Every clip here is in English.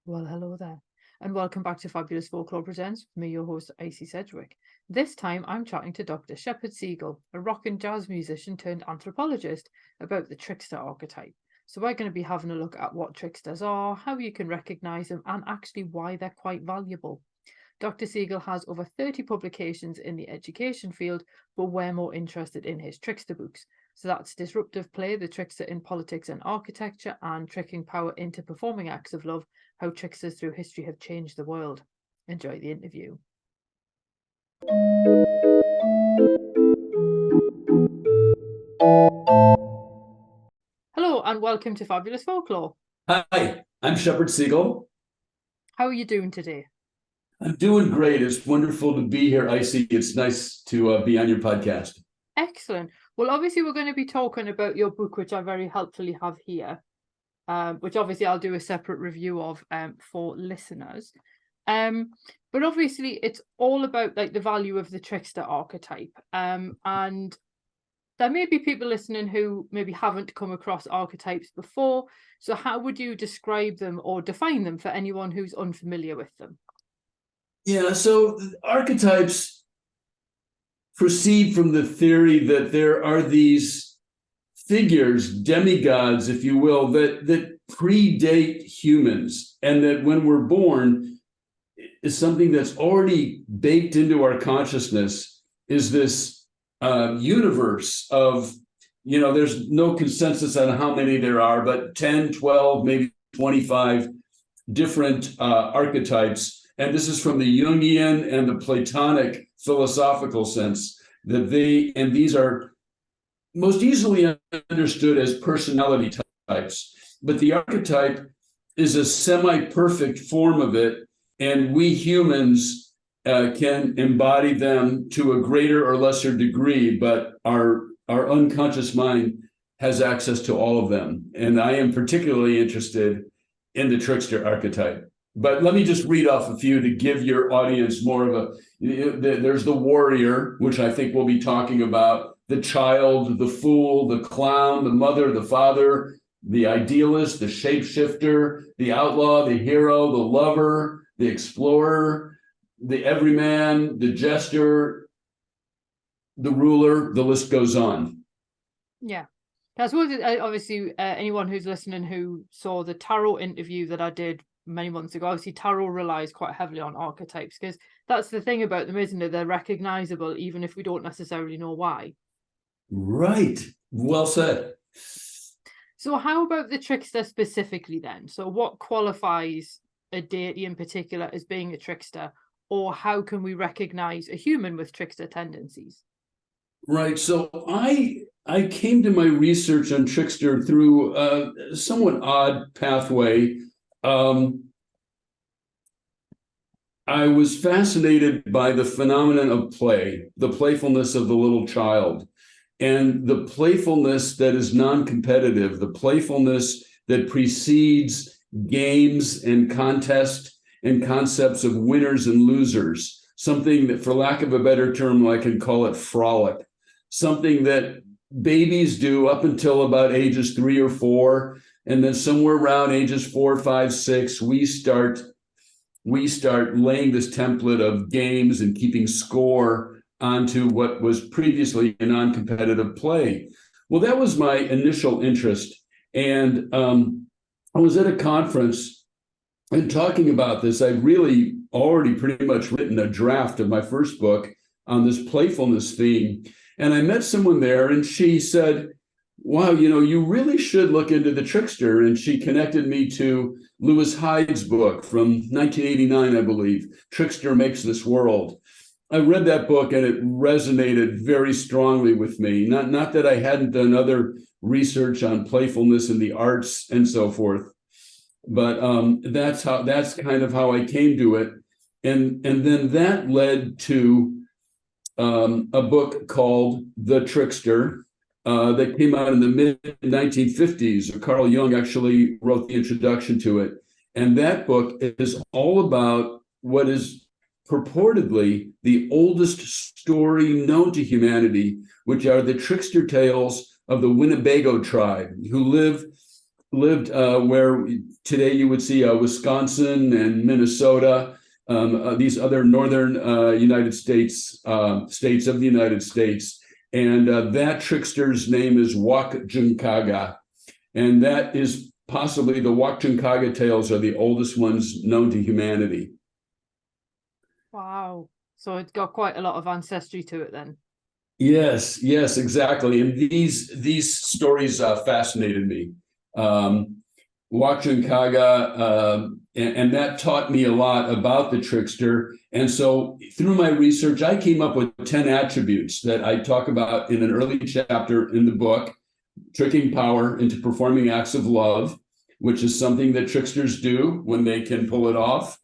Well, hello there, and welcome back to Fabulous Folklore Presents with me, your host, Icy Sedgwick. This time I'm chatting to Dr. Shepherd Siegel, a rock and jazz musician turned anthropologist, about the trickster archetype. So we're going to be having a look at what tricksters are, how you can recognise them, and actually why they're quite valuable. Dr. Siegel has over 30 publications in the education field, but we're more interested in his trickster books. So that's Disruptive Play, The Trickster in Politics and Architecture, and Tricking Power into Performing Acts of Love, How Tricksters Through History Have Changed the World. Enjoy the interview. Hello and welcome to Fabulous Folklore. Hi, I'm Shepherd Siegel. How are you doing today? I'm doing great. It's wonderful to be here, Icy. It's nice to be on your podcast. Excellent. Well, obviously we're going to be talking about your book, which I very helpfully have here, which obviously I'll do a separate review of for listeners. But obviously it's all about like the value of the trickster archetype. And there may be people listening who maybe haven't come across archetypes before. So how would you describe them or define them for anyone who's unfamiliar with them? Yeah, so archetypes proceed from the theory that there are these figures, demigods, if you will, that predate humans, and that when we're born is something that's already baked into our consciousness, is this universe of, there's no consensus on how many there are, but 10, 12, maybe 25 different archetypes. And this is from the Jungian and the Platonic philosophical sense, that these are most easily understood as personality types. But the archetype is a semi-perfect form of it, and we humans can embody them to a greater or lesser degree, but our unconscious mind has access to all of them. And I am particularly interested in the trickster archetype. But let me just read off a few to give your audience more of there's the warrior, which I think we'll be talking about, the child, the fool, the clown, the mother, the father, the idealist, the shapeshifter, the outlaw, the hero, the lover, the explorer, the everyman, the jester, the ruler, the list goes on. Yeah. I suppose obviously anyone who's listening who saw the tarot interview that I did many months ago, obviously tarot relies quite heavily on archetypes, because that's the thing about them, isn't it? They're recognizable even if we don't necessarily know why. Right. Well said. So how about the trickster specifically then? So what qualifies a deity in particular as being a trickster, or how can we recognize a human with trickster tendencies? Right. So I came to my research on trickster through a somewhat odd pathway. I was fascinated by the phenomenon of play, the playfulness of the little child, and the playfulness that is non-competitive, the playfulness that precedes games and contests and concepts of winners and losers, something that, for lack of a better term, I can call it frolic, something that babies do up until about ages 3 or 4. And then somewhere around ages 4, 5, 6, we start laying this template of games and keeping score onto what was previously a non-competitive play. Well, that was my initial interest. And I was at a conference and talking about this. I'd really already pretty much written a draft of my first book on this playfulness theme. And I met someone there, and she said, wow, you really should look into the trickster. And she connected me to Lewis Hyde's book from 1989, I believe, Trickster Makes This World. I read that book and it resonated very strongly with me. Not that I hadn't done other research on playfulness in the arts and so forth, but that's kind of how I came to it. And then that led to a book called The Trickster, that came out in the mid-1950s. Carl Jung actually wrote the introduction to it. And that book is all about what is purportedly the oldest story known to humanity, which are the trickster tales of the Winnebago tribe, who live lived where today you would see Wisconsin and Minnesota, these other northern United States, states of the United States. And that trickster's name is Wakjunkaga. And that is possibly the Wakjunkaga tales are the oldest ones known to humanity. Wow. So it's got quite a lot of ancestry to it then. Yes, exactly. And these stories fascinated me. Wakjunkaga, and that taught me a lot about the trickster. And so through my research, I came up with 10 attributes that I talk about in an early chapter in the book, tricking power into performing acts of love, which is something that tricksters do when they can pull it off.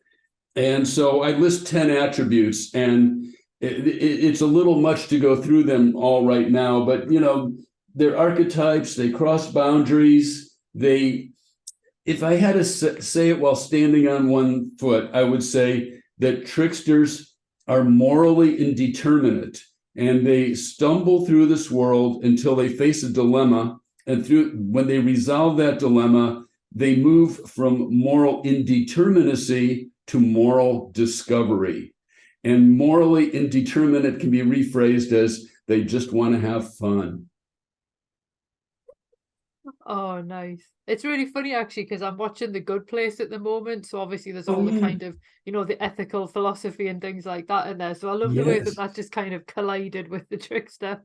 And so I list 10 attributes, and it's a little much to go through them all right now, but they're archetypes, they cross boundaries, if I had to say it while standing on one foot, I would say that tricksters are morally indeterminate, and they stumble through this world until they face a dilemma. And when they resolve that dilemma, they move from moral indeterminacy to moral discovery. And morally indeterminate can be rephrased as they just want to have fun. Oh, nice. It's really funny actually, because I'm watching The Good Place at the moment. So obviously there's all the kind of, the ethical philosophy and things like that in there. So I love the way that just kind of collided with the trickster.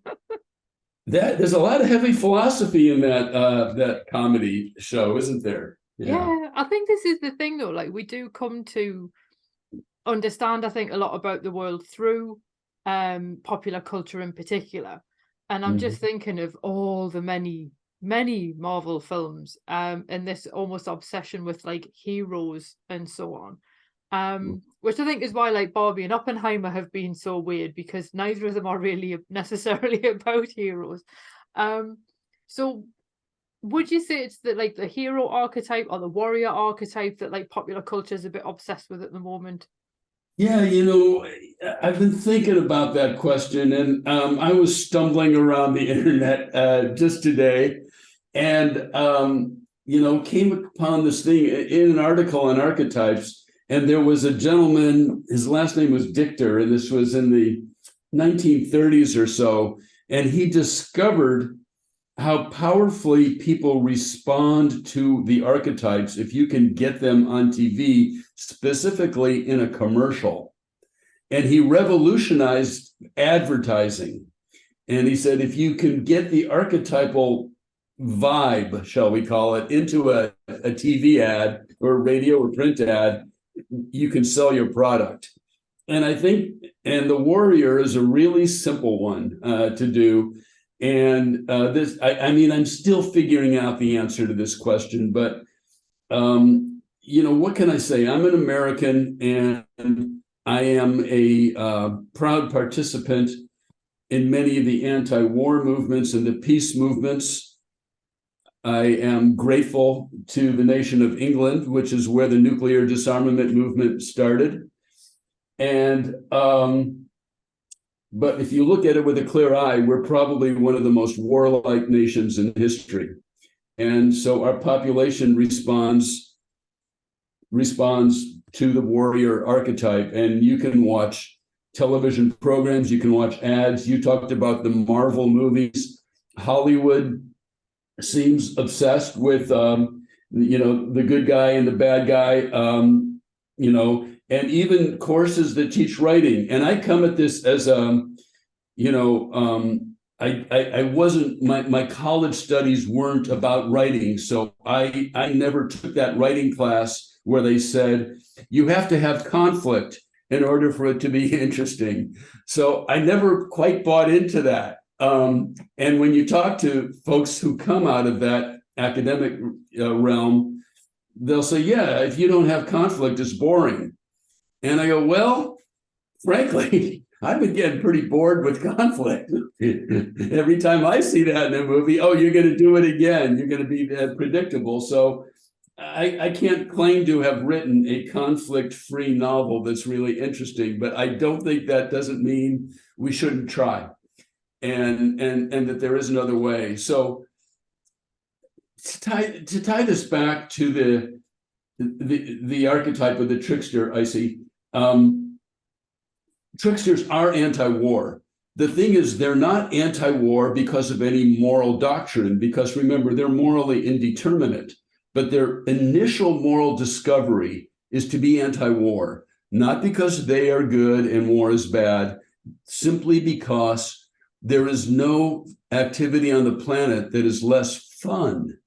There's a lot of heavy philosophy in that comedy show, isn't there? Yeah, I think this is the thing though. Like we do come to understand, I think, a lot about the world through popular culture in particular. And I'm just thinking of all the many Marvel films and this almost obsession with like heroes and so on, which I think is why like Barbie and Oppenheimer have been so weird, because neither of them are really necessarily about heroes. So would you say it's like the hero archetype or the warrior archetype that like popular culture is a bit obsessed with at the moment? Yeah, I've been thinking about that question, and I was stumbling around the internet just today, and came upon this thing in an article on archetypes, and there was a gentleman, his last name was Dichter, and this was in the 1930s or so, and he discovered how powerfully people respond to the archetypes if you can get them on TV, specifically in a commercial. And he revolutionized advertising. And he said, if you can get the archetypal vibe, shall we call it, into a TV ad or a radio or print ad, you can sell your product. And I think, and the warrior is a really simple one to do. And I'm still figuring out the answer to this question, but what can I say? I'm an American, and I am a proud participant in many of the anti-war movements and the peace movements. I am grateful to the nation of England, which is where the nuclear disarmament movement started. And but if you look at it with a clear eye, we're probably one of the most warlike nations in history. And so our population responds to the warrior archetype. And you can watch television programs, you can watch ads. You talked about the Marvel movies. Hollywood seems obsessed with, the good guy and the bad guy, and even courses that teach writing. And I come at this as I wasn't, my college studies weren't about writing. So I never took that writing class where they said, you have to have conflict in order for it to be interesting. So I never quite bought into that. And when you talk to folks who come out of that academic realm, they'll say, yeah, if you don't have conflict, it's boring. And I go, well, frankly, I've been getting pretty bored with conflict. Every time I see that in a movie, oh, you're going to do it again. You're going to be predictable. So I can't claim to have written a conflict-free novel that's really interesting, but I don't think that doesn't mean we shouldn't try, and that there is another way. So to tie this back to the archetype of the trickster, I see. Tricksters are anti-war. The thing is, they're not anti-war because of any moral doctrine, because remember, they're morally indeterminate, but their initial moral discovery is to be anti-war, not because they are good and war is bad, simply because there is no activity on the planet that is less fun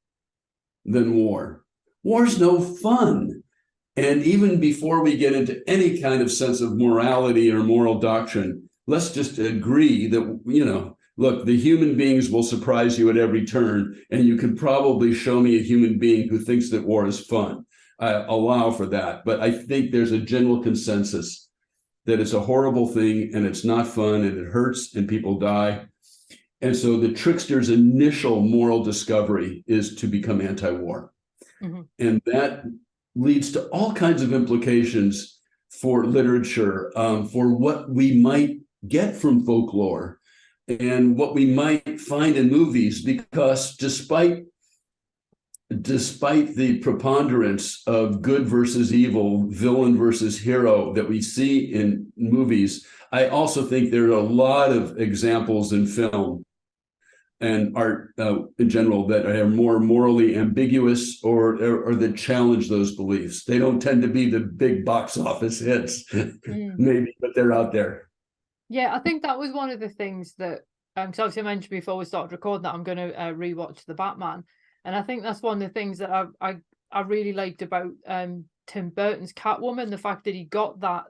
than war. War's no fun. And even before we get into any kind of sense of morality or moral doctrine, let's just agree that, look, the human beings will surprise you at every turn, and you can probably show me a human being who thinks that war is fun. I allow for that. But I think there's a general consensus that it's a horrible thing and it's not fun and it hurts and people die. And so the trickster's initial moral discovery is to become anti-war. Mm-hmm. And that leads to all kinds of implications for literature, for what we might get from folklore and what we might find in movies, because despite the preponderance of good versus evil, villain versus hero that we see in movies, I also think there are a lot of examples in film and art in general that are more morally ambiguous or that challenge those beliefs. They don't tend to be the big box office hits, maybe, but they're out there. Yeah, I think that was one of the things that, because obviously I mentioned before we started recording that I'm going to rewatch The Batman. And I think that's one of the things that I really liked about Tim Burton's Catwoman, the fact that he got that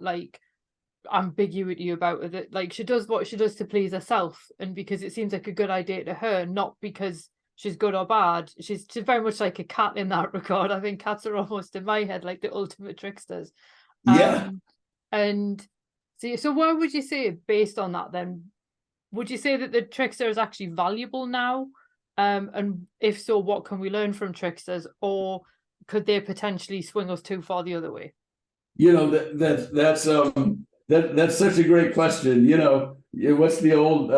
ambiguity about it, that she does what she does to please herself, and because it seems like a good idea to her, not because she's good or bad. She's very much like a cat in that regard. I think cats are almost, in my head, like the ultimate tricksters. Yeah. And so what would you say based on that then? Would you say that the trickster is actually valuable now? And if so, what can we learn from tricksters, or could they potentially swing us too far the other way? That's such a great question. What's the old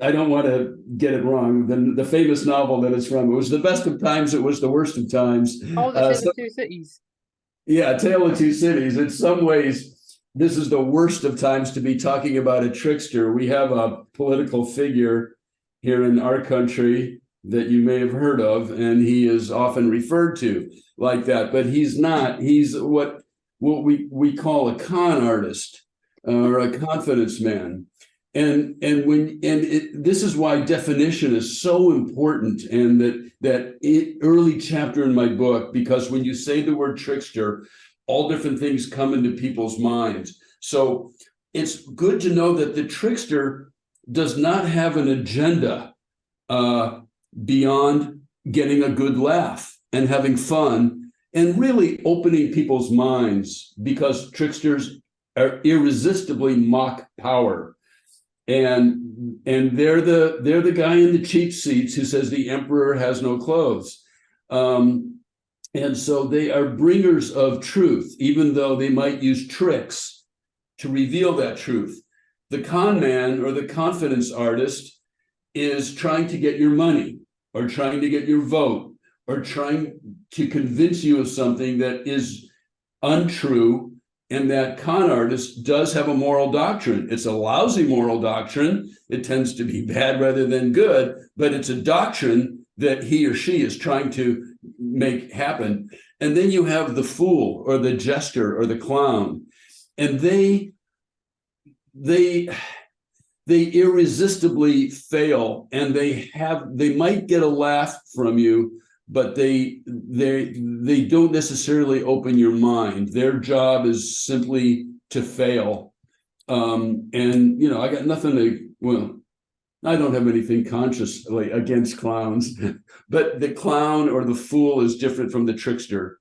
I don't want to get it wrong. The famous novel that it's from, it was the best of times, it was the worst of times. Oh, the Tale of Two Cities. Yeah, Tale of Two Cities. In some ways, this is the worst of times to be talking about a trickster. We have a political figure here in our country that you may have heard of, and he is often referred to like that, but he's not. He's what we call a con artist or a confidence man. This is why definition is so important, and that early chapter in my book, because when you say the word trickster, all different things come into people's minds. So it's good to know that the trickster does not have an agenda beyond getting a good laugh and having fun and really opening people's minds, because tricksters are irresistibly mock power. And they're the guy in the cheap seats who says the emperor has no clothes. And so they are bringers of truth, even though they might use tricks to reveal that truth. The con man or the confidence artist is trying to get your money or trying to get your vote or trying to convince you of something that is untrue. And that con artist does have a moral doctrine. It's a lousy moral doctrine. It tends to be bad rather than good, but it's a doctrine that he or she is trying to make happen. And then you have the fool or the jester or the clown, and they irresistibly fail, and they might get a laugh from you, but they don't necessarily open your mind. Their job is simply to fail. I got nothing I don't have anything consciously against clowns, but the clown or the fool is different from the trickster.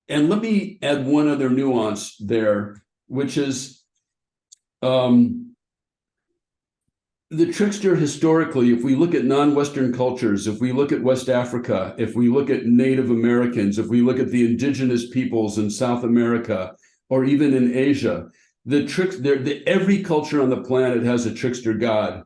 And let me add one other nuance there, which is the trickster historically, if we look at non-Western cultures, if we look at West Africa, if we look at Native Americans, if we look at the indigenous peoples in South America, or even in Asia, every culture on the planet has a trickster god.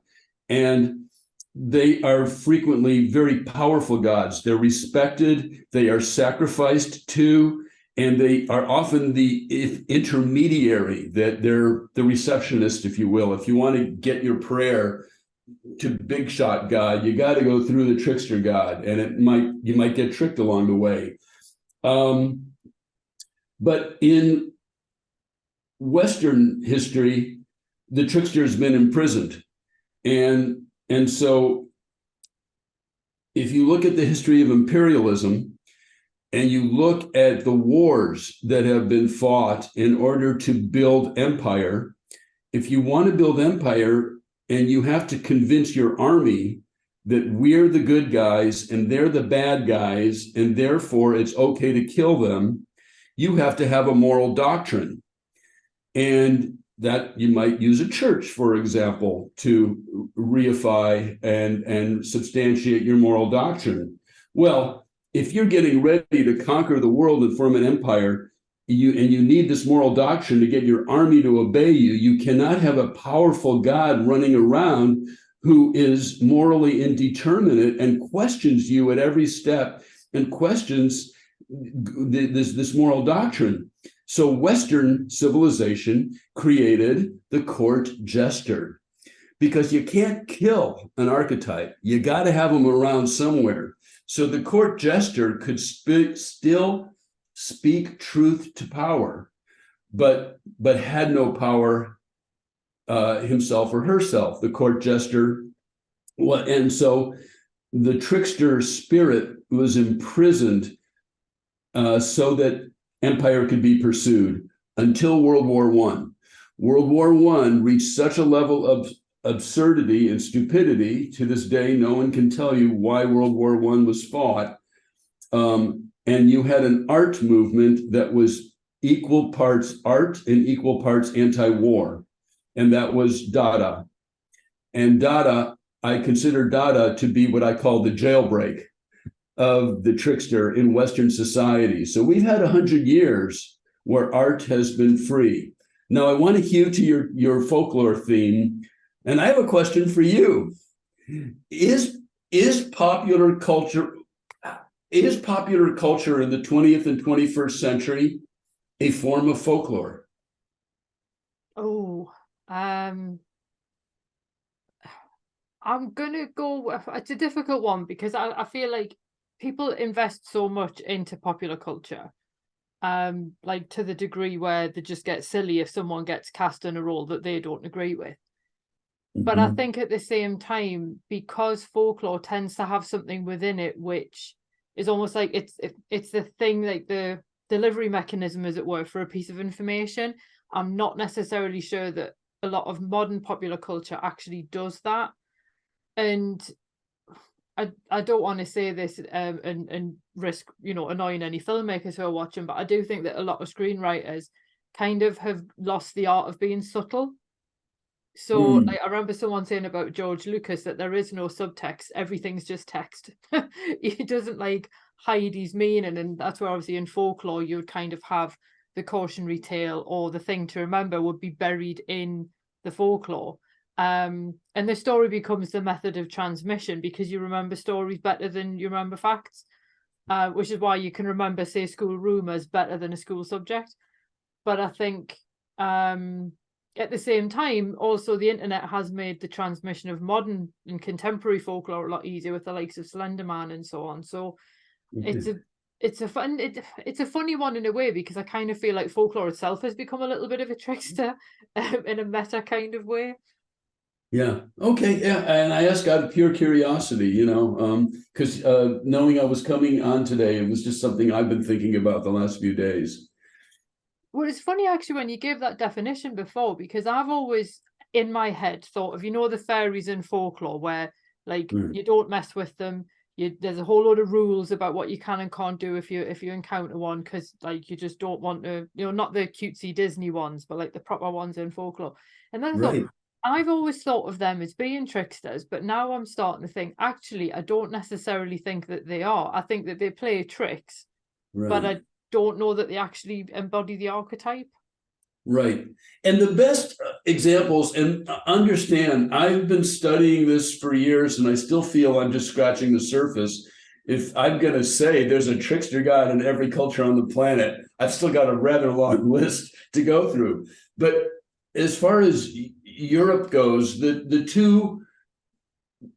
And they are frequently very powerful gods. They're respected, they are sacrificed to, and they are often the intermediary, that they're the receptionist, if you will. If you want to get your prayer to big shot God, you got to go through the trickster God, and you might get tricked along the way. But in Western history, the trickster has been imprisoned. And so if you look at the history of imperialism and you look at the wars that have been fought in order to build empire, if you want to build empire and you have to convince your army that we're the good guys and they're the bad guys, and therefore it's okay to kill them, you have to have a moral doctrine. And that you might use a church, for example, to reify and substantiate your moral doctrine. Well, if you're getting ready to conquer the world and form an empire, you need this moral doctrine to get your army to obey you, you cannot have a powerful God running around who is morally indeterminate and questions you at every step and questions this moral doctrine. So Western civilization created the court jester, because you can't kill an archetype. You got to have them around somewhere. So the court jester could still speak truth to power, but had no power himself or herself, the court jester. And so the trickster spirit was imprisoned so that empire could be pursued until World War I. World War I reached such a level of absurdity and stupidity. To this day, no one can tell you why World War I was fought. And you had an art movement that was equal parts art and equal parts anti-war. And that was Dada. And Dada, I consider Dada to be what I call the jailbreak of the trickster in Western society. So we've had 100 years where art has been free. Now I want to hew to your folklore theme, and I have a question for you. Is popular culture in the 20th and 21st century a form of folklore? Oh, I'm gonna go with, it's a difficult one, because I feel like people invest so much into popular culture, like to the degree where they just get silly if someone gets cast in a role that they don't agree with. But I think at the same time, because folklore tends to have something within it which is almost like it's the thing, like the delivery mechanism, as it were, for a piece of information. I'm not necessarily sure that a lot of modern popular culture actually does that. And I don't want to say this and risk, annoying any filmmakers who are watching, but I do think that a lot of screenwriters kind of have lost the art of being subtle. So like, I remember someone saying about George Lucas that there is no subtext, everything's just text. He doesn't like hide his meaning, and that's where obviously in folklore you would kind of have the cautionary tale, or the thing to remember would be buried in the folklore. And the story becomes the method of transmission, because you remember stories better than you remember facts, which is why you can remember, say, school rumors better than a school subject. But I think at the same time, also the internet has made the transmission of modern and contemporary folklore a lot easier, with the likes of Slender Man and so on. So it's a funny one in a way, because I kind of feel like folklore itself has become a little bit of a trickster in a meta kind of way. Yeah. Okay. Yeah. And I asked out of pure curiosity, because knowing I was coming on today, it was just something I've been thinking about the last few days. Well, it's funny actually when you gave that definition before, because I've always in my head thought of, the fairies in folklore, where like you don't mess with them. There's a whole load of rules about what you can and can't do if you encounter one, because like you just don't want to, not the cutesy Disney ones, but like the proper ones in folklore. And then I thought, I've always thought of them as being tricksters, but now I'm starting to think, actually, I don't necessarily think that they are. I think that they play tricks, but I don't know that they actually embody the archetype. Right. And the best examples, and understand, I've been studying this for years and I still feel I'm just scratching the surface. If I'm going to say there's a trickster god in every culture on the planet, I've still got a rather long list to go through. But as far as Europe goes, the two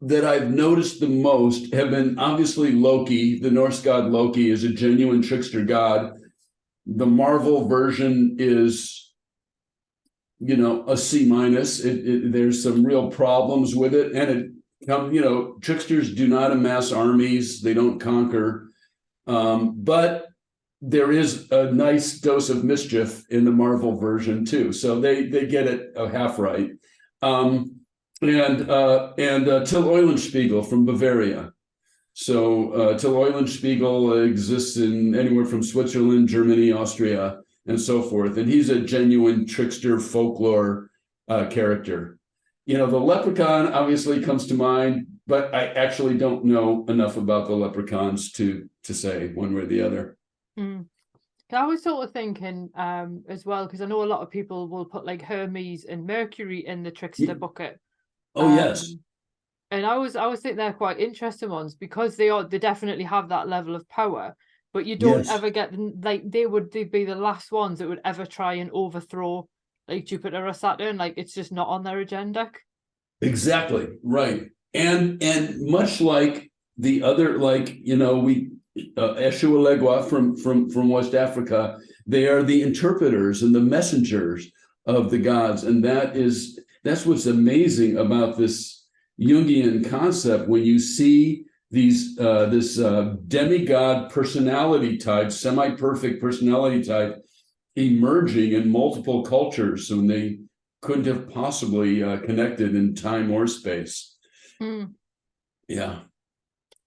that I've noticed the most have been obviously Loki. The Norse god Loki is a genuine trickster god. The Marvel version is, a C minus. There's some real problems with it, and tricksters do not amass armies; they don't conquer. But there is a nice dose of mischief in the Marvel version too, so they get it half right. And Till Eulenspiegel from Bavaria. So Till Eulenspiegel exists in anywhere from Switzerland, Germany, Austria, and so forth. And he's a genuine trickster folklore character. The leprechaun obviously comes to mind, but I actually don't know enough about the leprechauns to say one way or the other. Mm. I was sort of thinking as well, because I know a lot of people will put like Hermes and Mercury in the trickster bucket. Oh, yes. And I was thinking they're quite interesting ones because they definitely have that level of power, but you don't ever get them, like they'd be the last ones that would ever try and overthrow like Jupiter or Saturn. Like it's just not on their agenda. Exactly right. And much like the other, we Eshualegua from West Africa, they are the interpreters and the messengers of the gods, and that's what's amazing about this Jungian concept. When you see this demigod personality type, semi-perfect personality type emerging in multiple cultures when they couldn't have possibly connected in time or space. Yeah.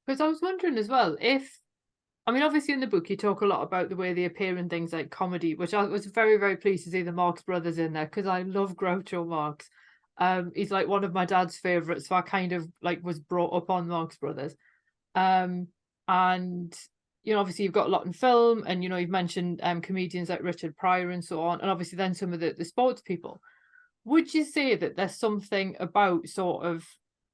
Because I was wondering as well, obviously in the book you talk a lot about the way they appear in things like comedy, which I was very, very pleased to see the Marx Brothers in there because I love Groucho Marx. He's like one of my dad's favorites, so I kind of like was brought up on Marx Brothers. And obviously you've got a lot in film, and you've mentioned comedians like Richard Pryor and so on, and obviously then some of the sports people. Would you say that there's something about sort of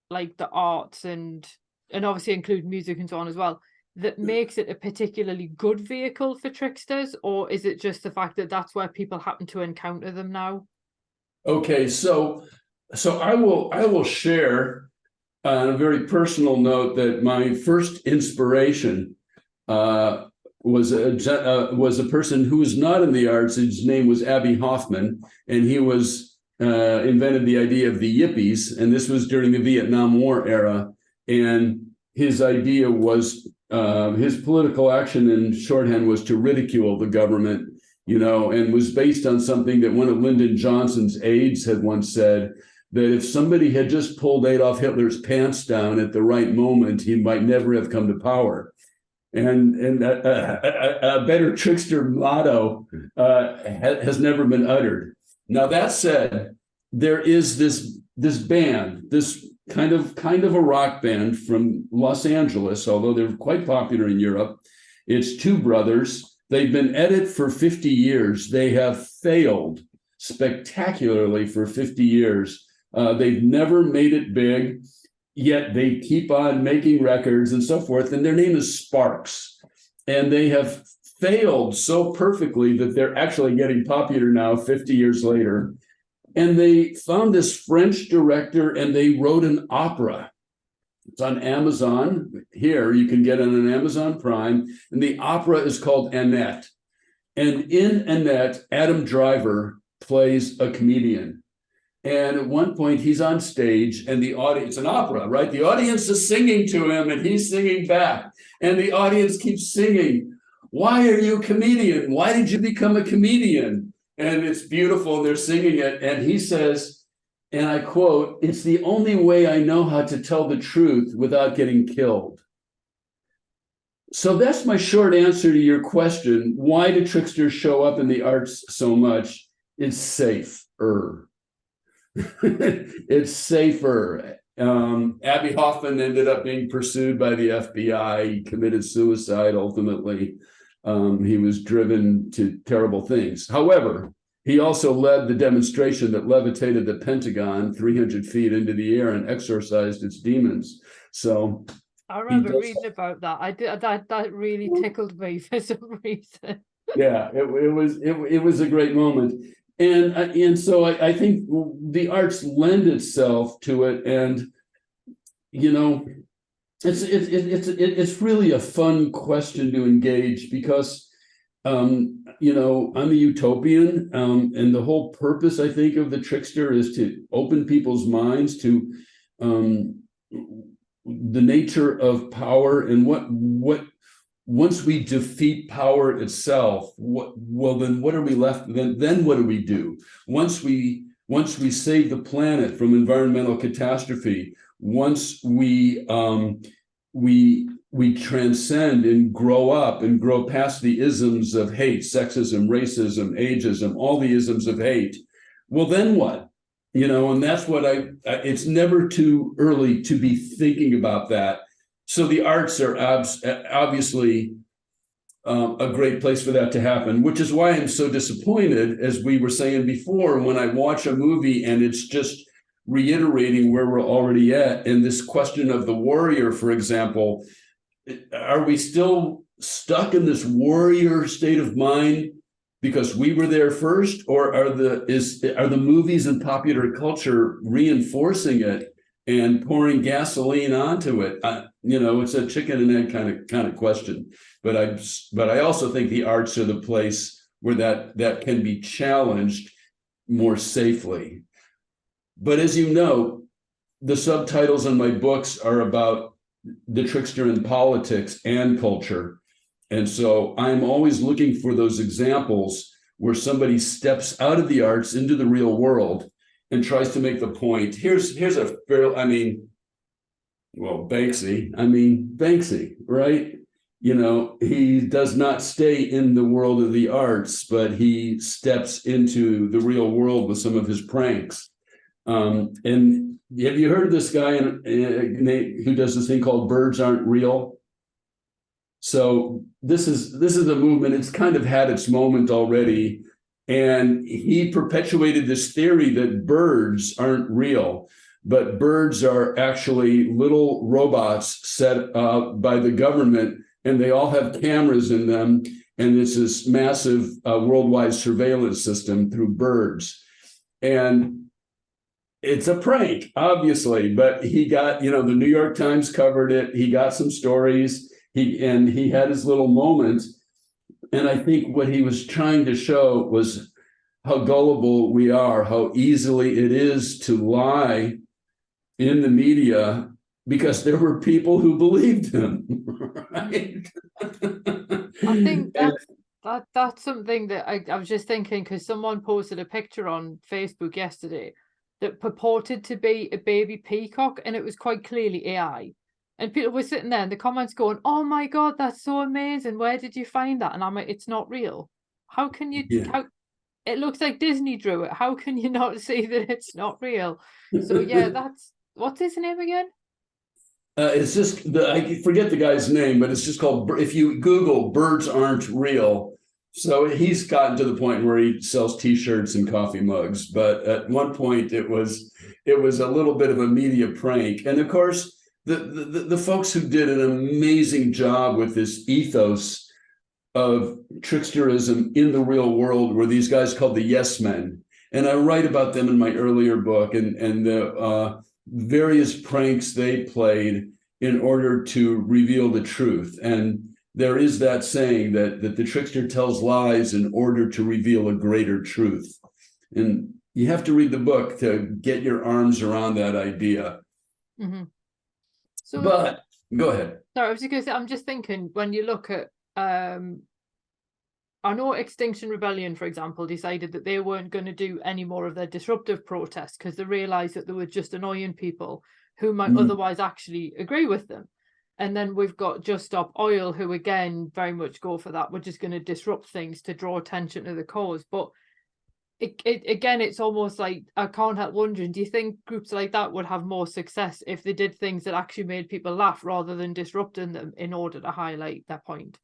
like the arts and obviously include music and so on as well that makes it a particularly good vehicle for tricksters, or is it just the fact that that's where people happen to encounter them now? Okay, so I will share on a very personal note that my first inspiration was a person who was not in the arts. His name was Abbie Hoffman, and he invented the idea of the yippies, and this was during the Vietnam War era. And his idea was his political action in shorthand was to ridicule the government, and was based on something that one of Lyndon Johnson's aides had once said, that if somebody had just pulled Adolf Hitler's pants down at the right moment, he might never have come to power. And a better trickster motto has never been uttered. Now, that said, there is this band, this kind of a rock band from Los Angeles, although they're quite popular in Europe. It's two brothers. They've been at it for 50 years. They have failed spectacularly for 50 years. They've never made it big, yet they keep on making records and so forth. And their name is Sparks. And they have failed so perfectly that they're actually getting popular now 50 years later. And they found this French director and they wrote an opera. It's on Amazon. Here, you can get it on Amazon Prime. And the opera is called Annette. And in Annette, Adam Driver plays a comedian. And at one point, he's on stage and the audience, an opera, right? The audience is singing to him and he's singing back. And the audience keeps singing, "Why are you a comedian? Why did you become a comedian?" And it's beautiful. And they're singing it. And he says, and I quote, "It's the only way I know how to tell the truth without getting killed." So that's my short answer to your question. Why do tricksters show up in the arts so much? It's safer. It's safer. Abbie Hoffman ended up being pursued by the FBI. He committed suicide ultimately. He was driven to terrible things. However, he also led the demonstration that levitated the Pentagon 300 feet into the air and exorcised its demons. So I he remember does. reading about that. I did that really tickled me for some reason. Yeah, it was a great moment, and so I think the arts lend itself to it, and you know, it's really a fun question to engage because you know, I'm a utopian, and the whole purpose, I think, of the trickster is to open people's minds to the nature of power and what once we defeat power itself, then what are we left? Then what do we do? Once we save the planet from environmental catastrophe, once we transcend and grow up and grow past the isms of hate, sexism, racism, ageism, all the isms of hate. Well, then what? You know, and that's what it's never too early to be thinking about that. So the arts are obviously a great place for that to happen, which is why I'm so disappointed, as we were saying before, when I watch a movie and it's just reiterating where we're already at. And this question of the warrior, for example, are we still stuck in this warrior state of mind because we were there first, or are the movies and popular culture reinforcing it and pouring gasoline onto it? You know, it's a chicken and egg kind of question. But I also think the arts are the place where that can be challenged more safely. But as you know, the subtitles on my books are about the trickster in politics and culture. And so I'm always looking for those examples where somebody steps out of the arts into the real world and tries to make the point. Here's a fair, Banksy, right? You know, he does not stay in the world of the arts, but he steps into the real world with some of his pranks. And have you heard of this guy who does this thing called Birds Aren't Real? So this is a movement. It's kind of had its moment already. And he perpetuated this theory that birds aren't real, but birds are actually little robots set up by the government, and they all have cameras in them. And it's this massive worldwide surveillance system through birds. And it's a prank, obviously, but he got, the New York Times covered it. He got some stories. He had his little moment. And I think what he was trying to show was how gullible we are, how easily it is to lie in the media, because there were people who believed him, right? I think that's something that I was just thinking, because someone posted a picture on Facebook yesterday that purported to be a baby peacock, and it was quite clearly AI. And people were sitting there in the comments going, "Oh my God, that's so amazing. Where did you find that?" And I'm like, "It's not real. How can you, how, it looks like Disney drew it. How can you not see that it's not real?" So yeah, what's his name again? It's just, I forget the guy's name, but it's just called, if you Google Birds Aren't Real. So he's gotten to the point where he sells T-shirts and coffee mugs. But at one point it was a little bit of a media prank. And of course, the folks who did an amazing job with this ethos of tricksterism in the real world were these guys called the Yes Men. And I write about them in my earlier book, and the various pranks they played in order to reveal the truth. And there is that saying that the trickster tells lies in order to reveal a greater truth. And you have to read the book to get your arms around that idea. Mm-hmm. So, but go ahead. Sorry, I was just going to say, I'm just thinking, when you look at, I know Extinction Rebellion, for example, decided that they weren't going to do any more of their disruptive protests because they realized that they were just annoying people who might otherwise actually agree with them. And then we've got Just Stop Oil, who again very much go for that. We're just going to disrupt things to draw attention to the cause. But again, it's almost like, I can't help wondering, do you think groups like that would have more success if they did things that actually made people laugh rather than disrupting them in order to highlight their point?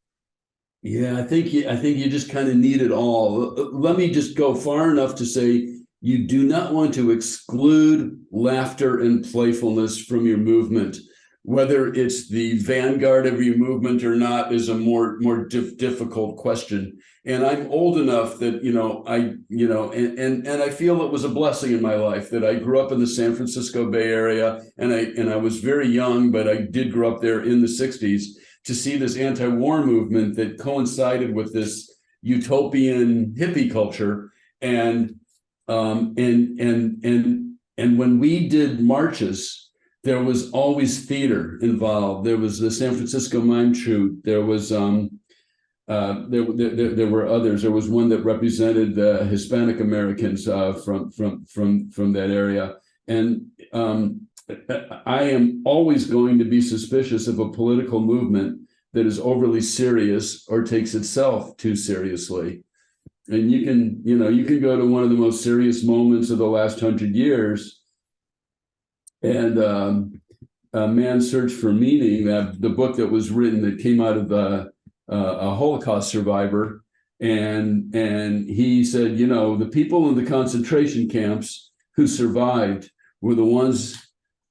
Yeah, I think you just kind of need it all. Let me just go far enough to say you do not want to exclude laughter and playfulness from your movement. Whether it's the vanguard of your movement or not is a more difficult question. And I'm old enough that and I feel it was a blessing in my life that I grew up in the San Francisco Bay Area, and I was very young, but I did grow up there in the '60s to see this anti-war movement that coincided with this utopian hippie culture. And when we did marches, there was always theater involved. There was the San Francisco Mime Troupe. There was there were others. There was one that represented the Hispanic Americans from that area. And I am always going to be suspicious of a political movement that is overly serious or takes itself too seriously. And you can go to one of the most serious moments of the last 100 years, and A Man's Search for Meaning, the book that was written that came out of a Holocaust survivor, and he said, the people in the concentration camps who survived were the ones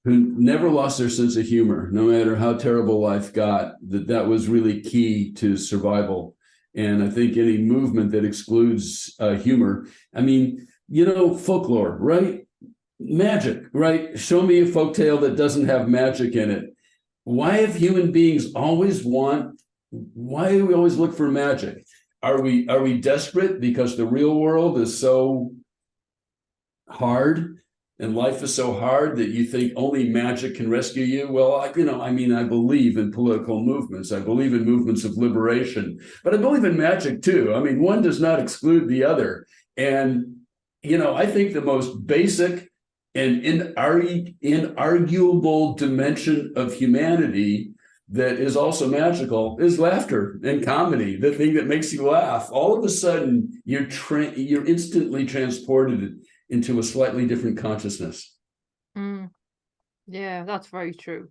who never lost their sense of humor, no matter how terrible life got. That was really key to survival. And I think any movement that excludes humor, I mean, folklore, right? Magic, right? Show me a folktale that doesn't have magic in it. Why do we always look for magic? Are we desperate because the real world is so hard and life is so hard that you think only magic can rescue you? Well, I believe in political movements. I believe in movements of liberation, but I believe in magic too. I mean, one does not exclude the other. And, I think the most basic and inarguable dimension of humanity that is also magical is laughter and comedy, the thing that makes you laugh. All of a sudden, you're instantly transported into a slightly different consciousness. Yeah, that's very true.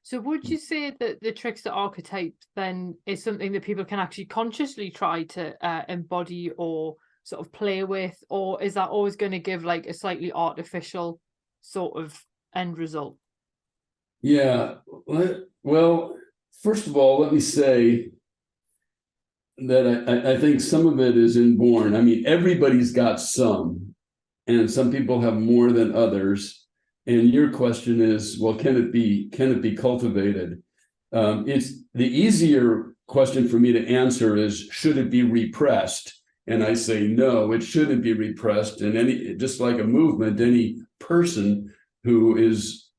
So would you say that the trickster archetype then is something that people can actually consciously try to embody or sort of play with, or is that always going to give like a slightly artificial sort of end result? Yeah, well, first of all, let me say that I think some of it is inborn. I mean, everybody's got some, and some people have more than others. And your question is, well, can it be cultivated? It's the easier question for me to answer is, should it be repressed? And I say, no, it shouldn't be repressed. And just like a movement, any person who is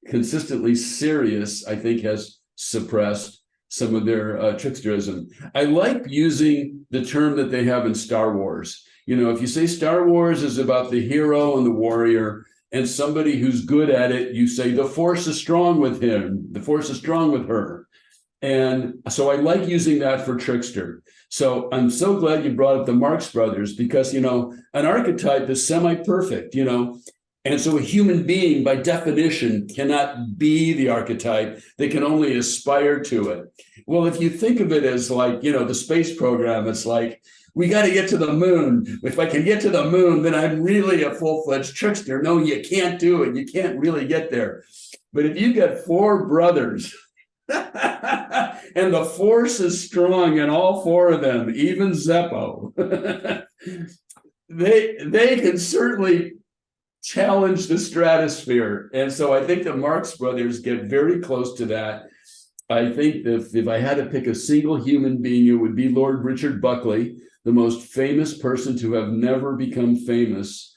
consistently serious, I think, has suppressed some of their tricksterism. I like using the term that they have in Star Wars. If you say Star Wars is about the hero and the warrior and somebody who's good at it, you say the Force is strong with him, the Force is strong with her. And so I like using that for trickster. So I'm so glad you brought up the Marx Brothers, because, an archetype is semi-perfect, and so a human being, by definition, cannot be the archetype. They can only aspire to it. Well, if you think of it as like, the space program, it's like, we got to get to the moon. If I can get to the moon, then I'm really a full-fledged trickster. No, you can't do it. You can't really get there. But if you get four brothers and the Force is strong in all four of them, even Zeppo, they can certainly challenge the stratosphere. And so I think the Marx Brothers get very close to that. I think that if I had to pick a single human being, it would be Lord Richard Buckley, the most famous person to have never become famous,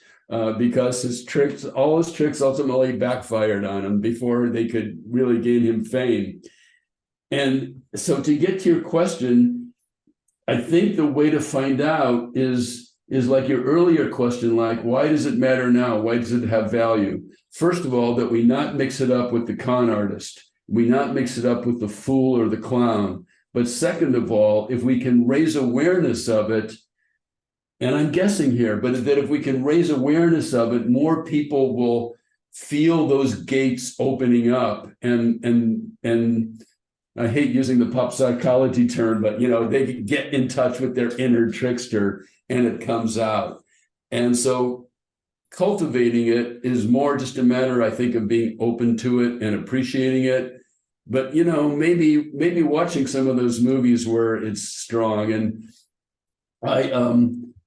because all his tricks ultimately backfired on him before they could really gain him fame. And so to get to your question, I think the way to find out is like your earlier question, like, why does it matter now? Why does it have value? First of all, that we not mix it up with the con artist. We not mix it up with the fool or the clown. But second of all, if we can raise awareness of it, and I'm guessing here, but that if we can raise awareness of it, more people will feel those gates opening up, and I hate using the pop psychology term, but they get in touch with their inner trickster and it comes out. And so cultivating it is more just a matter, I think, of being open to it and appreciating it. But maybe watching some of those movies where it's strong. And I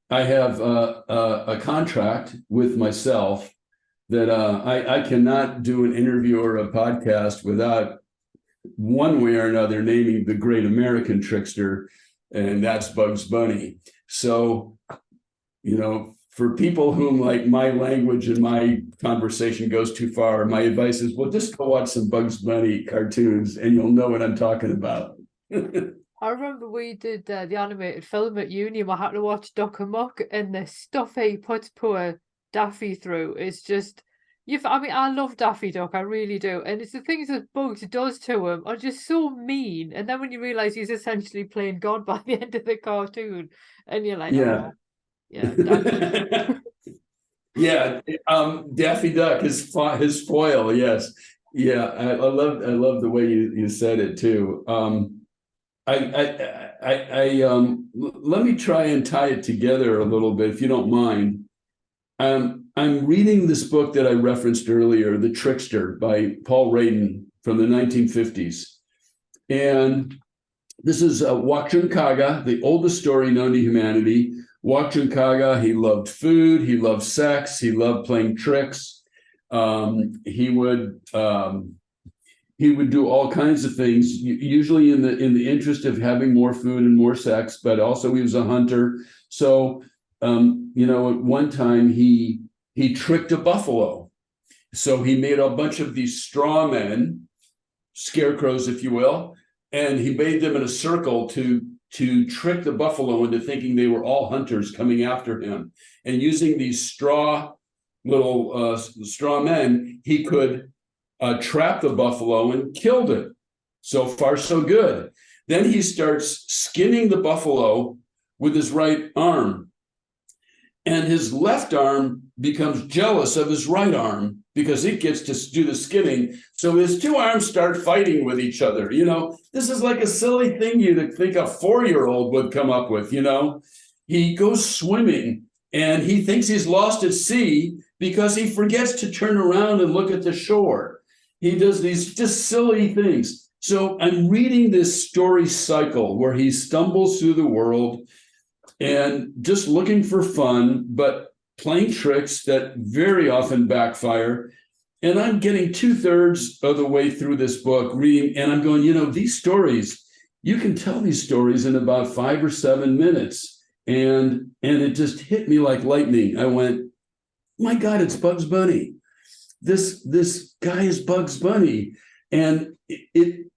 have a contract with myself that I cannot do an interview or a podcast without one way or another naming the great American trickster, and that's Bugs Bunny. So, for people whom like my language and my conversation goes too far, my advice is, well, just go watch some Bugs Bunny cartoons and you'll know what I'm talking about. I remember we did the animated film at uni. We had to watch Doc Amok, and the stuff he puts poor Daffy through is just... I love Daffy Duck, I really do. And it's the things that Bugs does to him are just so mean. And then when you realise he's essentially playing God by the end of the cartoon, and you're like, yeah. Oh, yeah. Yeah, Daffy Duck, his foil, yes. Yeah, I love the way you said it too. Let me try and tie it together a little bit, if you don't mind. I'm reading this book that I referenced earlier, The Trickster by Paul Radin from the 1950s. And this is Wachun Kaga, the oldest story known to humanity. Wachun Kaga, he loved food, he loved sex, he loved playing tricks. He would do all kinds of things, usually in the interest of having more food and more sex, but also he was a hunter. So, at one time he tricked a buffalo. So he made a bunch of these straw men, scarecrows, if you will, and he made them in a circle to trick the buffalo into thinking they were all hunters coming after him. And using these straw men, he could trap the buffalo and killed it. So far, so good. Then he starts skinning the buffalo with his right arm. And his left arm becomes jealous of his right arm because it gets to do the skinning. So his two arms start fighting with each other. This is like a silly thing you'd think a 4-year-old would come up with. He goes swimming and he thinks he's lost at sea because he forgets to turn around and look at the shore. He does these just silly things. So I'm reading this story cycle where he stumbles through the world and just looking for fun, but playing tricks that very often backfire. And I'm getting 2/3 of the way through this book reading, and I'm going, these stories, you can tell these stories in about 5 or 7 minutes. And it just hit me like lightning. I went, my God, it's Bugs Bunny. This guy is Bugs Bunny. And it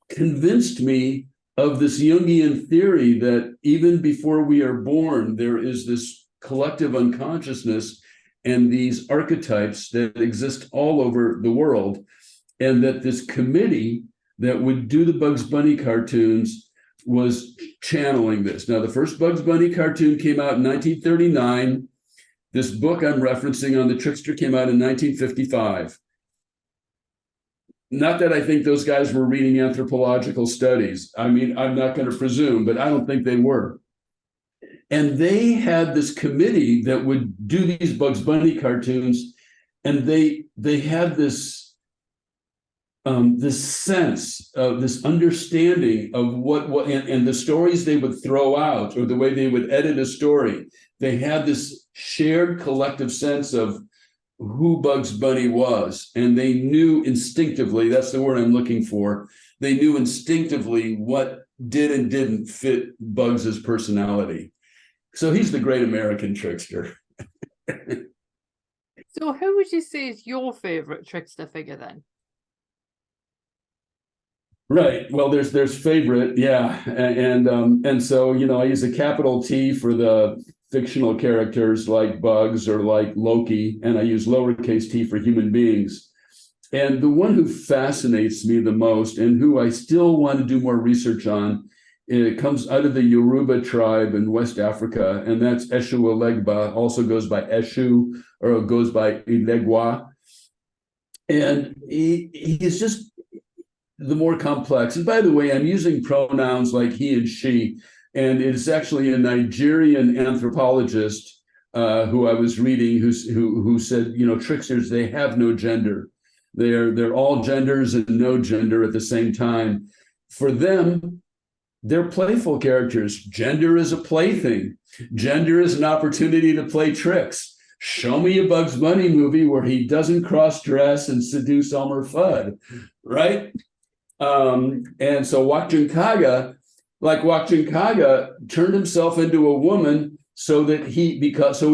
convinced me of this Jungian theory that even before we are born, there is this collective unconsciousness and these archetypes that exist all over the world, and that this committee that would do the Bugs Bunny cartoons was channeling this. Now, the first Bugs Bunny cartoon came out in 1939. This book I'm referencing on the Trickster came out in 1955. Not that I think those guys were reading anthropological studies. I'm not going to presume, but I don't think they were. And they had this committee that would do these Bugs Bunny cartoons, and they had this sense of this understanding of what and the stories they would throw out or the way they would edit a story. They had this shared collective sense of who Bugs Bunny was, and they knew instinctively, that's the word I'm looking for, they knew instinctively what did and didn't fit Bugs's personality. So he's the great American trickster. So who would you say is your favorite trickster figure then? Right. Well, there's favorite, yeah, and so I use a capital T for the fictional characters like Bugs or like Loki, and I use lowercase t for human beings. And the one who fascinates me the most and who I still want to do more research on, it comes out of the Yoruba tribe in West Africa, and that's Eshu Elegba, also goes by Eshu or goes by Ilegwa. And he's just the more complex. And by the way, I'm using pronouns like he and she, and it's actually a Nigerian anthropologist who I was reading who said, tricksters, they have no gender. They're all genders and no gender at the same time. For them, they're playful characters. Gender is a plaything. Gender is an opportunity to play tricks. Show me a Bugs Bunny movie where he doesn't cross-dress and seduce Elmer Fudd, right? And so Wachunkaga turned himself into a woman so he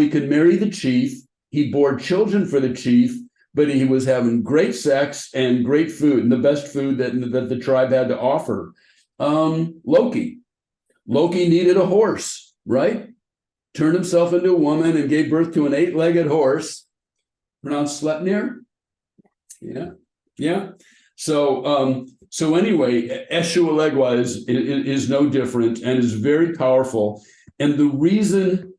could marry the chief. He bore children for the chief, but he was having great sex and great food, and the best food that the tribe had to offer. Loki needed a horse, right? Turned himself into a woman and gave birth to an 8-legged horse, pronounced Sleipnir. Yeah. So anyway, Eshu Elegua is no different and is very powerful. And the reason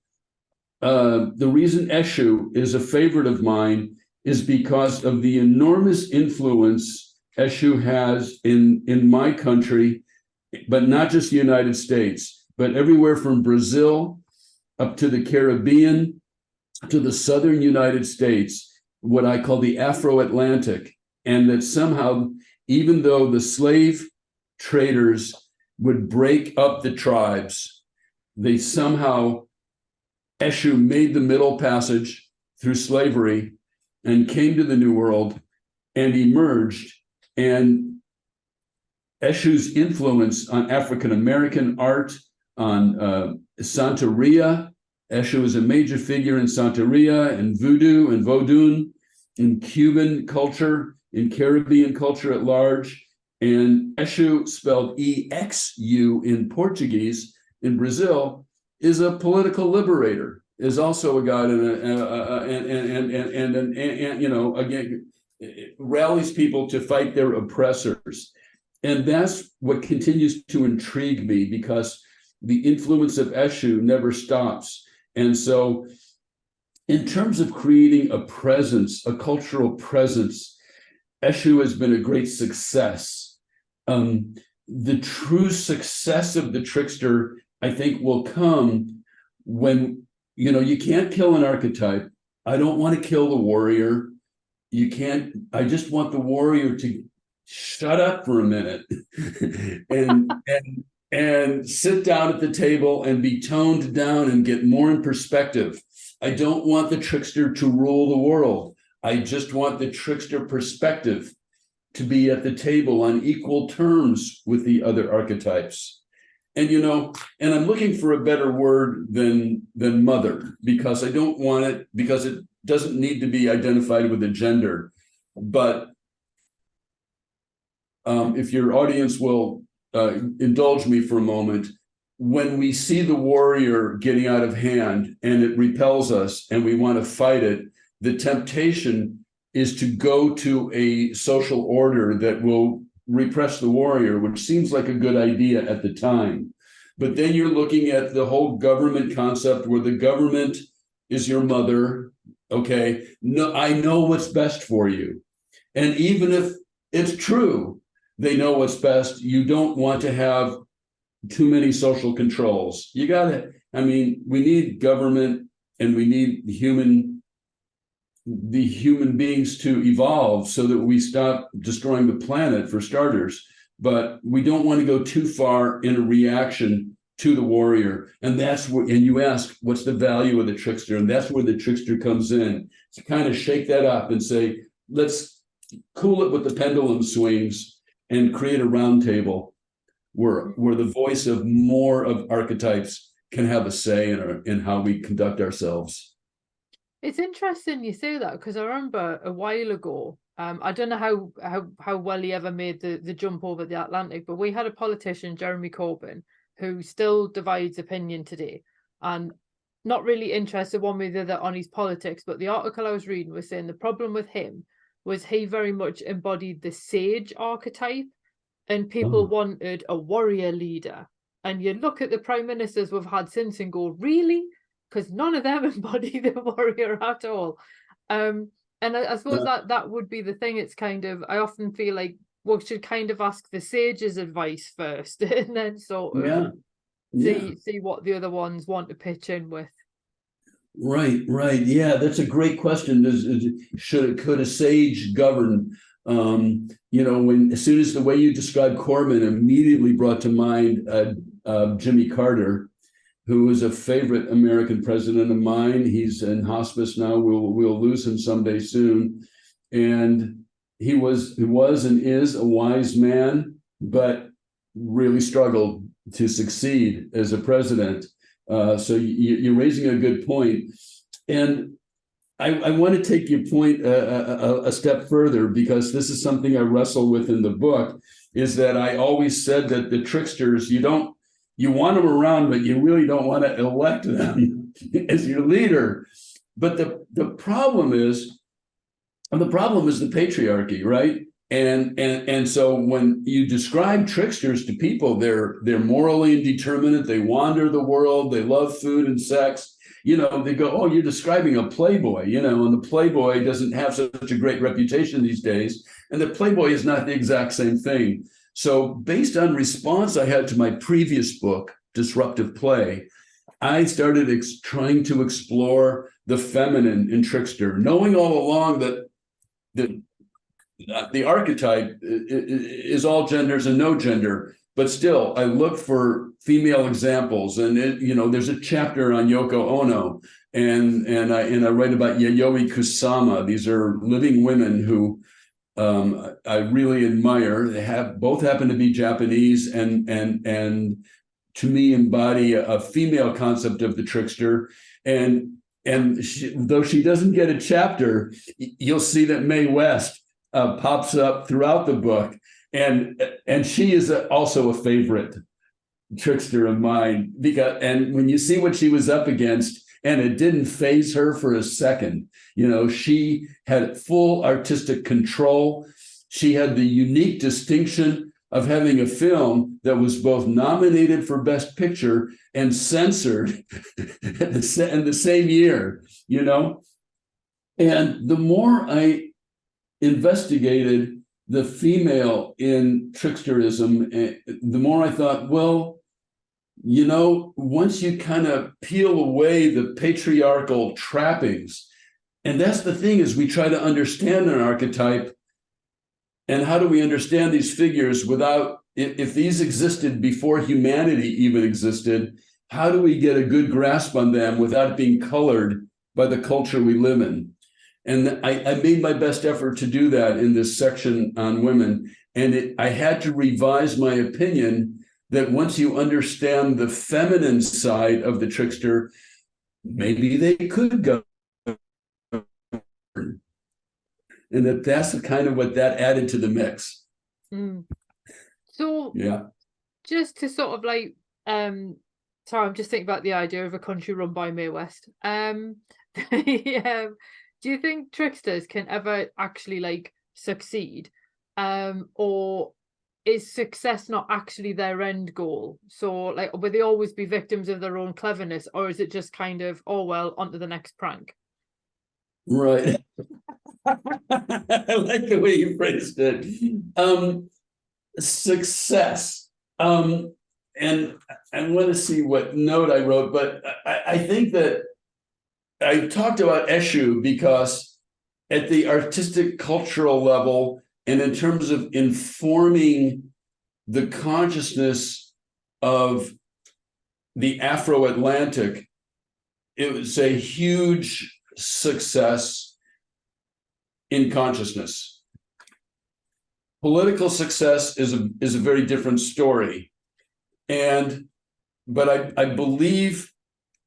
Eshu is a favorite of mine is because of the enormous influence Eshu has in my country, but not just the United States, but everywhere from Brazil up to the Caribbean, to the southern United States, what I call the Afro-Atlantic, and that somehow, even though the slave traders would break up the tribes, they somehow, Eshu made the middle passage through slavery and came to the New World and emerged. And Eshu's influence on African-American art, on Santeria. Eshu is a major figure in Santeria and voodoo and Vodun, in Cuban culture, in Caribbean culture at large. And Eshu, spelled E-X-U in Portuguese, in Brazil, is a political liberator, is also a god again, rallies people to fight their oppressors. And that's what continues to intrigue me, because the influence of Eshu never stops. And so in terms of creating a presence, a cultural presence, Eshu has been a great success. The true success of the trickster, I think, will come when, you can't kill an archetype. I don't want to kill the warrior. I just want the warrior to shut up for a minute and sit down at the table and be toned down and get more in perspective. I don't want the trickster to rule the world. I just want the trickster perspective to be at the table on equal terms with the other archetypes. And, and I'm looking for a better word than mother, because I don't want it, because it doesn't need to be identified with a gender. But if your audience will indulge me for a moment, when we see the warrior getting out of hand and it repels us and we want to fight it, the temptation is to go to a social order that will repress the warrior, which seems like a good idea at the time. But then you're looking at the whole government concept where the government is your mother. Okay, no, I know what's best for you. And even if it's true, they know what's best. You don't want to have too many social controls. We need government, and we need the human beings to evolve so that we stop destroying the planet, for starters. But we don't want to go too far in a reaction to the warrior. And you ask, what's the value of the trickster? And that's where the trickster comes in, to kind of shake that up and say, let's cool it with the pendulum swings and create a round table where the voice of more of archetypes can have a say in how we conduct ourselves. It's interesting you say that, because I remember a while ago, I don't know how well he ever made the jump over the Atlantic, but we had a politician, Jeremy Corbyn, who still divides opinion today, and not really interested one way or the other on his politics. But the article I was reading was saying the problem with him was he very much embodied the sage archetype, and people wanted a warrior leader. And you look at the prime ministers we've had since and go, really? Because none of them embody the warrior at all. And I suppose that would be the thing. It's kind of, I often feel like we should kind of ask the sage's advice first, and then sort of see what the other ones want to pitch in with. Right. Yeah, that's a great question. Could a sage govern? As soon as the way you described Corbin immediately brought to mind Jimmy Carter, who was a favorite American president of mine. He's in hospice now. We'll lose him someday soon. And he was and is a wise man, but really struggled to succeed as a president. So you're raising a good point. And I want to take your point a step further, because this is something I wrestle with in the book, is that I always said that the tricksters, you want them around, but you really don't want to elect them as your leader. But the problem is the patriarchy, right? And so when you describe tricksters to people, they're morally indeterminate. They wander the world. They love food and sex. They go, oh, you're describing a playboy, and the playboy doesn't have such a great reputation these days. And the playboy is not the exact same thing. So based on response I had to my previous book, Disruptive Play, I started trying to explore the feminine in Trickster, knowing all along that the archetype is all genders and no gender. But still, I look for female examples, and there's a chapter on Yoko Ono, and I write about Yayoi Kusama. These are living women who I really admire. They both happen to be Japanese, and to me embody a female concept of the trickster. And though she doesn't get a chapter, you'll see that Mae West pops up throughout the book. And she is also a favorite trickster of mine, and when you see what she was up against, and it didn't faze her for a second. She had full artistic control. She had the unique distinction of having a film that was both nominated for Best Picture and censored in the same year. And the more I investigated the female in tricksterism, the more I thought, well, once you kind of peel away the patriarchal trappings, and that's the thing, is we try to understand an archetype, and how do we understand these figures without, if these existed before humanity even existed, how do we get a good grasp on them without being colored by the culture we live in? And I made my best effort to do that in this section on women. And I had to revise my opinion that once you understand the feminine side of the trickster, maybe they could go. And that's kind of what that added to the mix. So yeah, just to sort of sorry, I'm just thinking about the idea of a country run by Mae West. Do you think tricksters can ever actually succeed, or is success not actually their end goal? So will they always be victims of their own cleverness, or is it just kind of, oh well, on to the next prank? Right. I like the way you phrased it. Success. And I want to see what note I wrote, but I think that I talked about Eshu because at the artistic cultural level, and in terms of informing the consciousness of the Afro-Atlantic, it was a huge success in consciousness. Political success is a very different story. But I believe,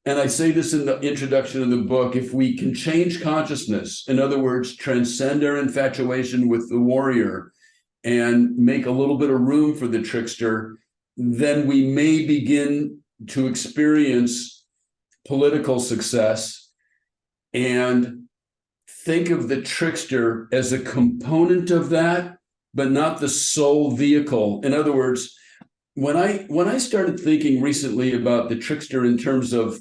and I say this in the introduction of the book, if we can change consciousness, in other words, transcend our infatuation with the warrior and make a little bit of room for the trickster, then we may begin to experience political success and think of the trickster as a component of that, but not the sole vehicle. In other words, when I started thinking recently about the trickster in terms of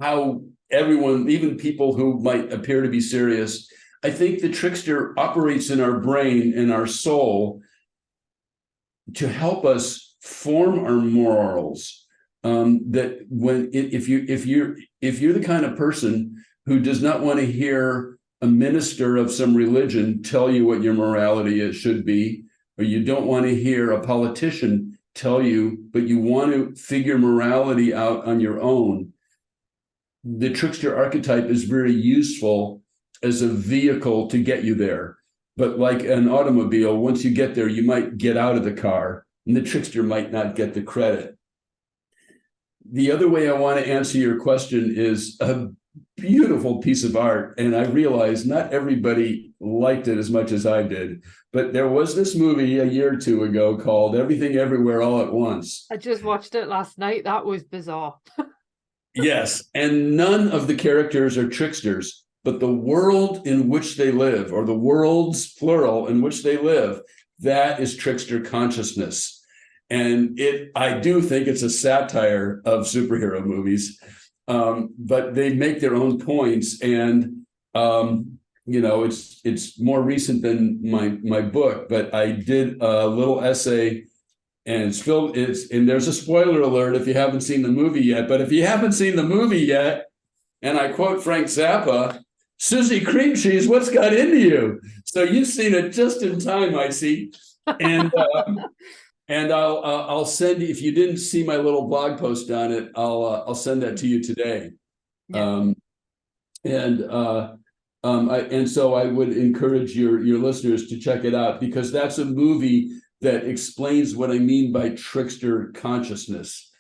how everyone, even people who might appear to be serious, I think the trickster operates in our brain, in our soul, to help us form our morals. That if you're the kind of person who does not want to hear a minister of some religion tell you what your morality should be, or you don't want to hear a politician tell you, but you want to figure morality out on your own, the trickster archetype is very useful as a vehicle to get you there. But like an automobile, once you get there, you might get out of the car, and the trickster might not get the credit. The other way I want to answer your question is a beautiful piece of art, and I realize not everybody liked it as much as I did, but there was this movie a year or two ago called Everything Everywhere All at Once. I just watched it last night. That was bizarre. Yes, and none of the characters are tricksters, but the world in which they live, or the worlds, plural, in which they live, that is trickster consciousness. And I do think it's a satire of superhero movies, but they make their own points. And it's more recent than my book, but I did a little essay, and and there's a spoiler alert if you haven't seen the movie yet. But if you haven't seen the movie yet, and I quote Frank Zappa, "Susie Cream Cheese, what's got into you?" So you've seen it just in time, I see. And I'll send you, if you didn't see my little blog post on it, I'll send that to you today. Yeah. So I would encourage your listeners to check it out, because that's a movie that explains what I mean by trickster consciousness,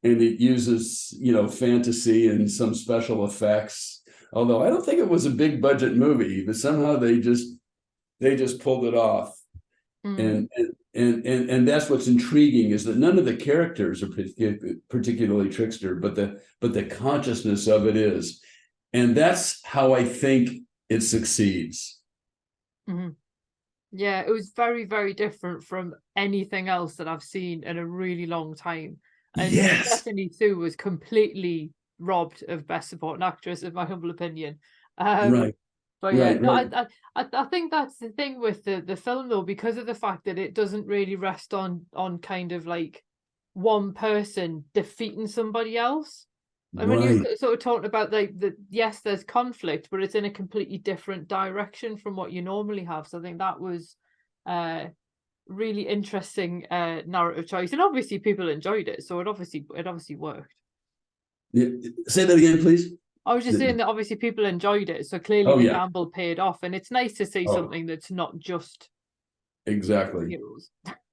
and it uses fantasy and some special effects. Although I don't think it was a big budget movie, but somehow they just pulled it off. Mm. And that's what's intriguing, is that none of the characters are particularly trickster, but the consciousness of it is, and that's how I think it succeeds. Mm-hmm. Yeah, it was very, very different from anything else that I've seen in a really long time. And yes, Destiny 2 was completely robbed of Best Supporting Actress, in my humble opinion. Right. But yeah, right. I think that's the thing with the film, though, because of the fact that it doesn't really rest on kind of like one person defeating somebody else. And when you're sort of talking about like yes, there's conflict, but it's in a completely different direction from what you normally have. So I think that was really interesting narrative choice, and obviously people enjoyed it, so it obviously worked. Yeah. Say that again, please. I was just saying that obviously people enjoyed it, so clearly the gamble paid off, and it's nice to see something that's not just heroes.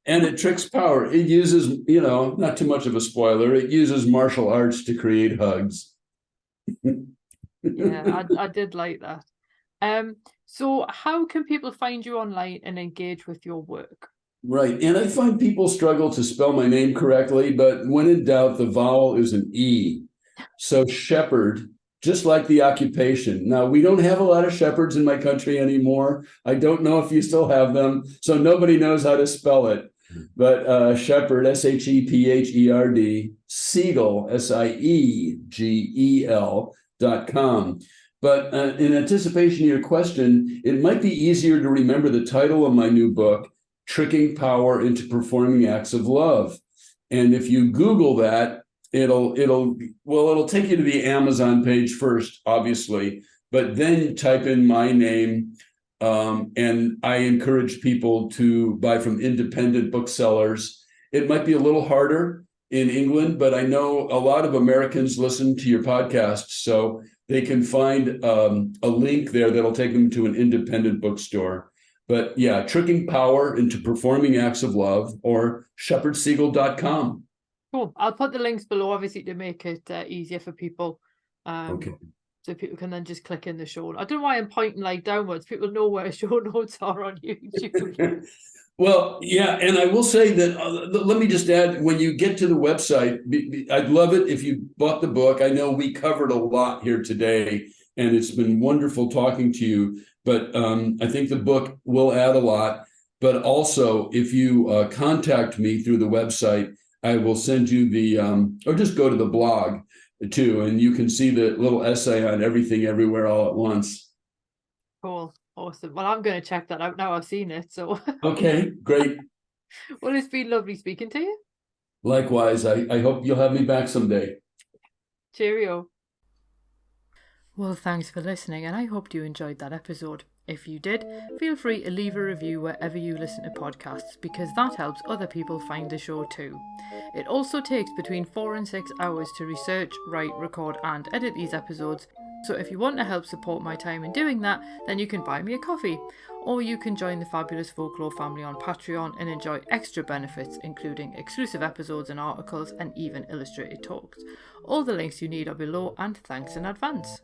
And it tricks power. It uses, not too much of a spoiler, it uses martial arts to create hugs. Yeah, I did like that. So how can people find you online and engage with your work? Right. And I find people struggle to spell my name correctly, but when in doubt, the vowel is an E. So Shepherd, just like the occupation. Now, we don't have a lot of shepherds in my country anymore. I don't know if you still have them, so nobody knows how to spell it. But Shepherd, Sheperd, Siegel, Siegel.com. But in anticipation of your question, it might be easier to remember the title of my new book, Tricking Power into Performing Acts of Love. And if you Google that, it'll take you to the Amazon page first, obviously, but then type in my name. And I encourage people to buy from independent booksellers. It might be a little harder in England, but I know a lot of Americans listen to your podcast, so they can find a link there that'll take them to an independent bookstore. But yeah, Tricking Power into Performing Acts of Love, or ShepherdSiegel.com. Cool. I'll put the links below, obviously, to make it easier for people. Okay. So people can then just click in the show. I don't know why I'm pointing like downwards. People know where show notes are on YouTube. Well, yeah, and I will say that, let me just add, when you get to the website, I'd love it if you bought the book. I know we covered a lot here today, and it's been wonderful talking to you, but I think the book will add a lot. But also, if you contact me through the website, I will send you or just go to the blog too, and you can see the little essay on Everything Everywhere All at Once. Cool. Awesome. Well, I'm going to check that out now. I've seen it. So okay, great. Well, it's been lovely speaking to you. Likewise, I hope you'll have me back someday. Cheerio. Well, thanks for listening, and I hope you enjoyed that episode. If you did, feel free to leave a review wherever you listen to podcasts, because that helps other people find the show too. It also takes between 4 and 6 hours to research, write, record and edit these episodes, so if you want to help support my time in doing that, then you can buy me a coffee. Or you can join the Fabulous Folklore family on Patreon and enjoy extra benefits, including exclusive episodes and articles and even illustrated talks. All the links you need are below, and thanks in advance.